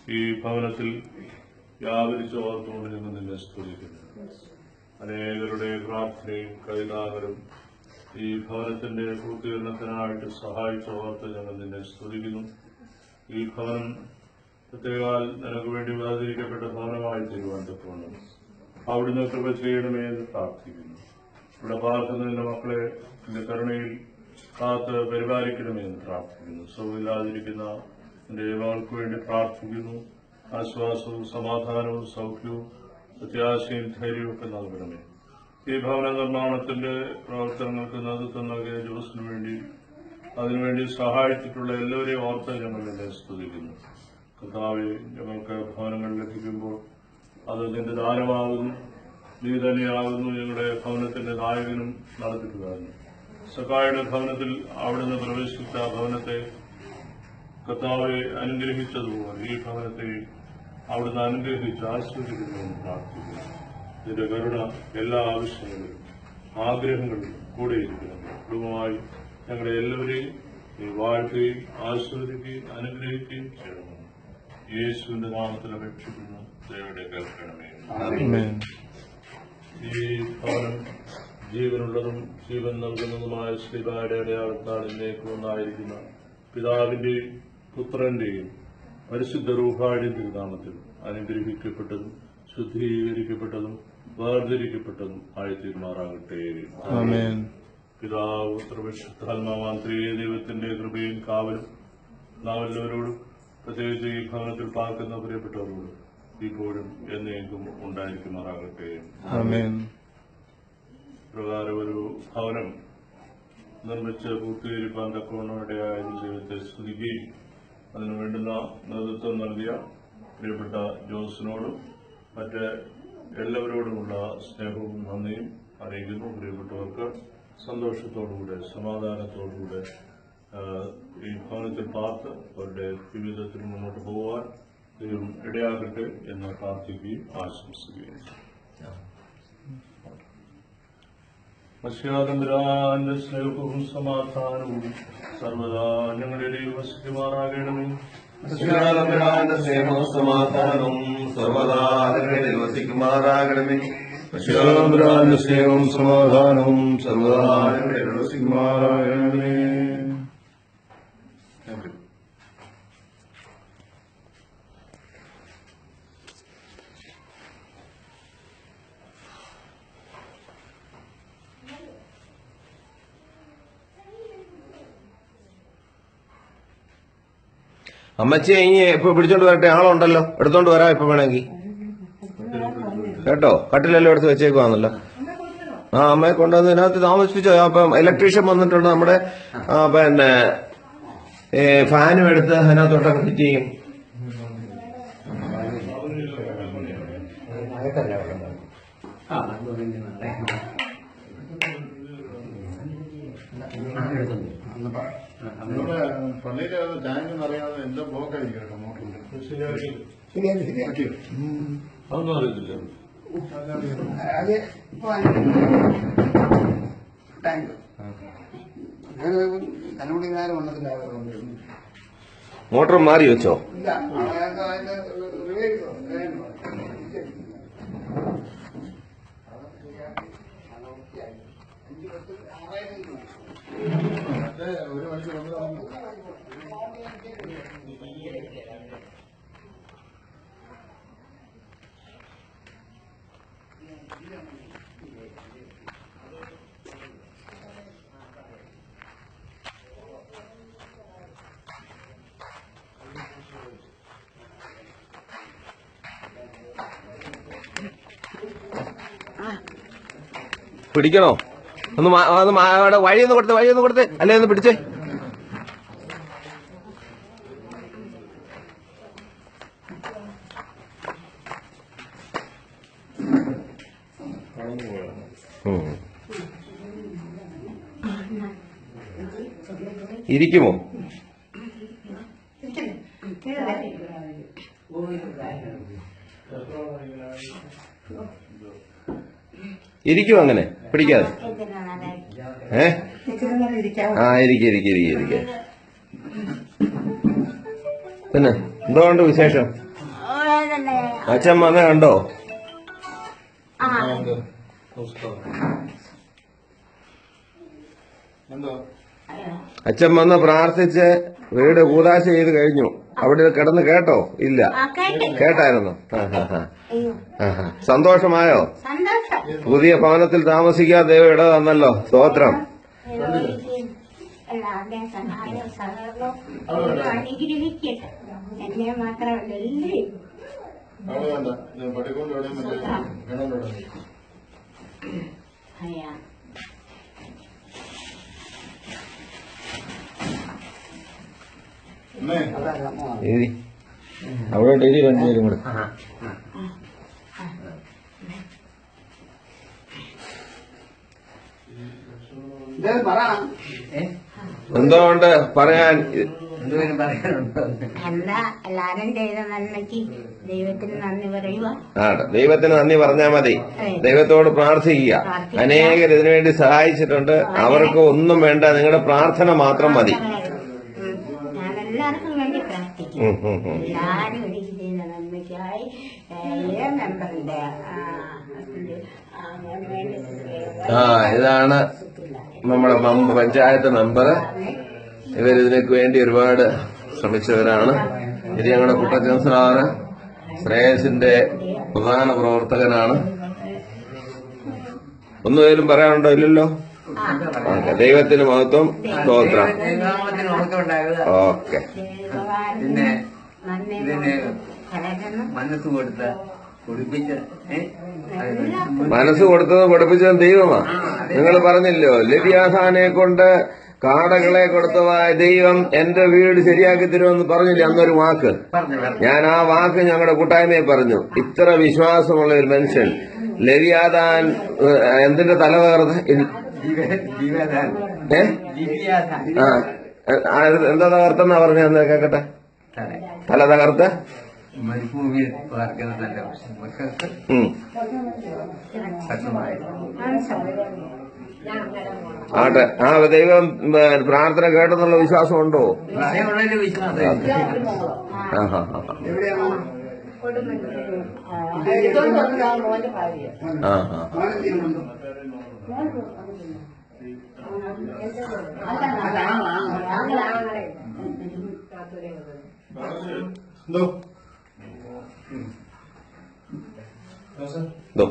ഈ ഭവനത്തിൽ വ്യാപരിച്ച് ഓർത്തുകൊണ്ട് ഞങ്ങൾ നിന്നെ സ്തുതിക്കുന്നു. അനേകരുടെ പ്രാർത്ഥനയും കൈതാകലും ഈ ഭവനത്തിന്റെ പൂർത്തീകരണത്തിനായിട്ട് സഹായിച്ച ഓർത്ത് ഞങ്ങൾ നിന്നെ സ്തുതിക്കുന്നു. ഈ ഭവനം പ്രത്യേകാൽ നിനക്ക് വേണ്ടി വേർതിരിക്കപ്പെട്ട ഭവനമായി തീരുവാൻ അവിടുന്ന് കൃപ ചെയ്യണമേ എന്ന് പ്രാർത്ഥിക്കുന്നു. ഇവിടെ പാർക്കുന്ന നിന്റെ മക്കളെ നിന്റെ കരുണയിൽ കാത്ത് പരിപാലിക്കണമേ എന്ന് പ്രാർത്ഥിക്കുന്നു. സുഖമില്ലാതിരിക്കുന്ന നിന്റെ മകൾക്ക് വേണ്ടി പ്രാർത്ഥിക്കുന്നു. ആശ്വാസവും സമാധാനവും സൗഖ്യവും പ്രത്യാശയും ധൈര്യവും ഒക്കെ നൽകണമേ. ഈ ഭവന നിർമ്മാണത്തിന്റെ പ്രവർത്തനങ്ങൾക്ക് നേതൃത്വം നൽകിയ ജോസിനു വേണ്ടി അതിനുവേണ്ടി സഹായിച്ചിട്ടുള്ള എല്ലാവരെയും ഓർത്ത് ഞങ്ങൾ നിന്നെ സ്തുതിക്കുന്നു. കർത്താവേ, ഞങ്ങൾക്ക് ഭവനങ്ങൾ ലഭിക്കുമ്പോൾ അത് നിന്റെ ദാനമാകുന്നു, നീ തന്നെയാകുന്നു ഞങ്ങളുടെ ഭവനത്തിന്റെ നായകനും നടത്തിപ്പുകാരനും. സഖായുടെ ഭവനത്തിൽ അവിടുന്ന് പ്രവേശിച്ച ഭവനത്തെ കർത്താവെ അനുഗ്രഹിച്ചതുപോലെ ഈ ഭവനത്തെ അവിടുന്ന് അനുഗ്രഹിച്ച് ആസ്വദിക്കണമെന്ന് പ്രാർത്ഥിക്കുന്നു. ഇതിന്റെ കരുണ എല്ലാ ആവശ്യങ്ങളിലും ആഗ്രഹങ്ങളിലും കൂടെയിരിക്കുന്നു. കുടുംബമായി ഞങ്ങളെ എല്ലാവരെയും നീ വാഴ്ത്തുകയും ആസ്വദിക്കുകയും അനുഗ്രഹിക്കുകയും ചെയ്യണമെന്ന് യേശുവിന്റെ നാമത്തിൽ അപേക്ഷിക്കുന്നു. ദൈവത്തെ കേൾക്കണമേ. ഈ ഭവനം ജീവനുള്ളതും ജീവൻ നൽകുന്നതുമായ ശ്രീബായുടെ അടയാളത്താൽ ഇന്നേക്കും ഒന്നായിരിക്കുന്ന പിതാവിന്റെയും പുത്രന്റെയും പരിശുദ്ധ റൂഹായുടെയും തിരുനാമത്തിൽ അനുഗ്രഹിക്കപ്പെട്ടതും ശുദ്ധീകരിക്കപ്പെട്ടതും വേർതിരിക്കപ്പെട്ടതും ആയി തീരുമാറാകട്ടെ. പിതാവ് പുത്രപരിശുദ്ധാത്മാവാൻ ദൈവത്തിന്റെ കൃപയും കാവലും നാം എല്ലാവരോടും പ്രത്യേകിച്ച് ഈ ഭവനത്തിൽ പാർക്കുന്ന പ്രിയപ്പെട്ടവരോട് ഇപ്പോഴും എന്നേക്കും ഉണ്ടായിരിക്കുമാറാകട്ടെ. പ്രകാരം ഒരു ഭവനം നിർമ്മിച്ച് പൂർത്തീകരിക്കാൻ തക്കവണ്ണമിടയായ ദൈവത്തെ സ്തുതിക്കുകയും അതിനു വേണ്ടുന്ന നേതൃത്വം നൽകിയ പ്രിയപ്പെട്ട ജോസിനോടും മറ്റ് എല്ലാവരോടുമുള്ള സ്നേഹവും നന്ദിയും അറിയിക്കുന്നു. പ്രിയപ്പെട്ടവർക്ക് സന്തോഷത്തോടുകൂടെ സമാധാനത്തോടുകൂടെ ഈ ഭവനത്തിൽ പാർത്ത് അവരുടെ ജീവിതത്തിൽ മുന്നോട്ട് പോകുവാൻ ദൈവം ഇടയാകട്ടെ എന്ന് പ്രാർത്ഥിക്കുകയും ആശംസിക്കുകയും. മനുഷ്യാതമ്പുരാന്റെ സ്നേഹവും സമാധാനവും സർവദാ ഞങ്ങളുടെ ഇടയിൽ വസിക്കുമാറാകണമേ. മനുഷ്യാതമ്പുരാന്റെ സ്നേഹവും സമാധാനവും സർവദാ ഞങ്ങളുടെ ഇടയിൽ വസിക്കുമാറാകണമേ. മനുഷ്യാതമ്പുരാന്റെ സ്നേഹവും സമാധാനവും സർവദാ ഞങ്ങളുടെ ഇടയിൽ വസിക്കുമാറാകണമേ. അമ്മച്ചി ഇനി ഇപ്പൊ പിടിച്ചോണ്ട് വരട്ടെ, ആളുണ്ടല്ലോ, എടുത്തോണ്ട് വരാം ഇപ്പൊ വേണമെങ്കിൽ കേട്ടോ. കട്ടിലെല്ലാം എടുത്ത് വെച്ചേക്കുവാന്നല്ലോ. അമ്മയെ കൊണ്ടുവന്ന് ഇതിനകത്ത് താമസിപ്പിച്ചോ. അപ്പം ഇലക്ട്രീഷ്യൻ വന്നിട്ടുണ്ട്. നമ്മുടെ പിന്നെ ഫാനും എടുത്ത് അതിനകത്തോട്ടൊക്കെ ഫിറ്റ് ചെയ്യും. പള്ളിയിലെ ടാങ്ക് നിറയാതെ എല്ലാം ബ്ലോക്കായിരിക്കും കേട്ടോ. മോട്ടറിൽ അതൊന്നും അറിയത്തില്ല. മോട്ടർ മാറി വെച്ചോ? ഒരു മണിക്കൂർ പിടിക്കണോ? ഒന്ന് വഴിയൊന്ന് കൊടുത്തേ അല്ലേ ഒന്ന് പിടിച്ചേ. ഇരിക്കുമോ? ഇരിക്കും അങ്ങനെ പിടിക്കാതെ. ഇരിക്കെ. പിന്നെ എന്തുകൊണ്ട് വിശേഷം? അച്ഛൻ വന്ന കണ്ടോ? എന്തോ അച്ഛൻ വന്ന് പ്രാർത്ഥിച്ച് വീട് കൂതാശ ചെയ്ത് കഴിഞ്ഞു. അവിടെ കിടന്ന് കേട്ടോ? ഇല്ല, കേട്ടായിരുന്നു. സന്തോഷമായോ? പുതിയ ഭവനത്തിൽ താമസിക്കാൻ ദൈവം ഇട തന്നല്ലോ. സ്തോത്രം. എന്നെ മാത്രമല്ല എല്ലാവരും അവിടെ വേണ്ട പട്ടിക്കൊണ്ട് എവിടെയും മറ്റേ കിണറിലൂടെ അയ്യാ അമ്മേ അവിടെ ഡെയിലി രണ്ടുപേരും കൂടെ. എന്തുകൊണ്ട് പറയാൻ? എന്താ എല്ലാരും ചെയ്ത നന്മയ്ക്ക് ദൈവത്തിന് നന്ദി പറയുക. ദൈവത്തിന് നന്ദി പറഞ്ഞാൽ മതി. ദൈവത്തോട് പ്രാർത്ഥിക്കുക. അനേകർ ഇതിനുവേണ്ടി സഹായിച്ചിട്ടുണ്ട്. അവർക്ക് ഒന്നും വേണ്ട, നിങ്ങളുടെ പ്രാർത്ഥന മാത്രം മതി. ഞാൻ എല്ലാവർക്കും വേണ്ടി പ്രാർത്ഥിക്കും. എല്ലാരും എനിക്ക് ചെയ്ത നന്മയ്ക്കായി മെമ്പറിന്റെ ഇതാണ് നമ്മുടെ പഞ്ചായത്ത് മെമ്പർ. ഇവരിതിനൊക്കെ വേണ്ടി ഒരുപാട് ശ്രമിച്ചവരാണ്. ഇത് ഞങ്ങളുടെ കുട്ടച്ചൻ സാറ് ശ്രേയസിന്റെ പ്രധാന പ്രവർത്തകനാണ്. ഒന്നുമേലും പറയാനുണ്ടോ? ഇല്ലല്ലോ. ദൈവത്തിന് മഹത്വം. സ്തോത്രം. ഓക്കെ. മനസ്സ് കൊടുത്തതും പഠിപ്പിച്ചതും ദൈവമാ. നിങ്ങൾ പറഞ്ഞില്ലോ, ലവ്യാസാനെ കൊണ്ട് കാടകളെ കൊടുത്തതായ ദൈവം എന്റെ വീട് ശരിയാക്കി തരുമെന്ന് പറഞ്ഞില്ലേ അന്നൊരു വാക്ക്. ഞാൻ ആ വാക്ക് ഞങ്ങളുടെ കൂട്ടായ്മയെ പറഞ്ഞു. ഇത്ര വിശ്വാസമുള്ള ഒരു മനുഷ്യൻ ലവ്യാദാൻ എന്തിന്റെ തല തകർത്ത് എന്താ തകർത്തെന്നാ പറഞ്ഞ എന്താ കേക്കട്ടെ? തല തകർത്ത് മരുഭൂമിയിൽ പാർക്കുന്ന തന്റെ മക്കൾക്ക് ആട്ടെ. ദൈവം പ്രാർത്ഥന കേട്ടെന്നുള്ള വിശ്വാസമുണ്ടോ? വിശ്വാസം. എന്തോ ദോ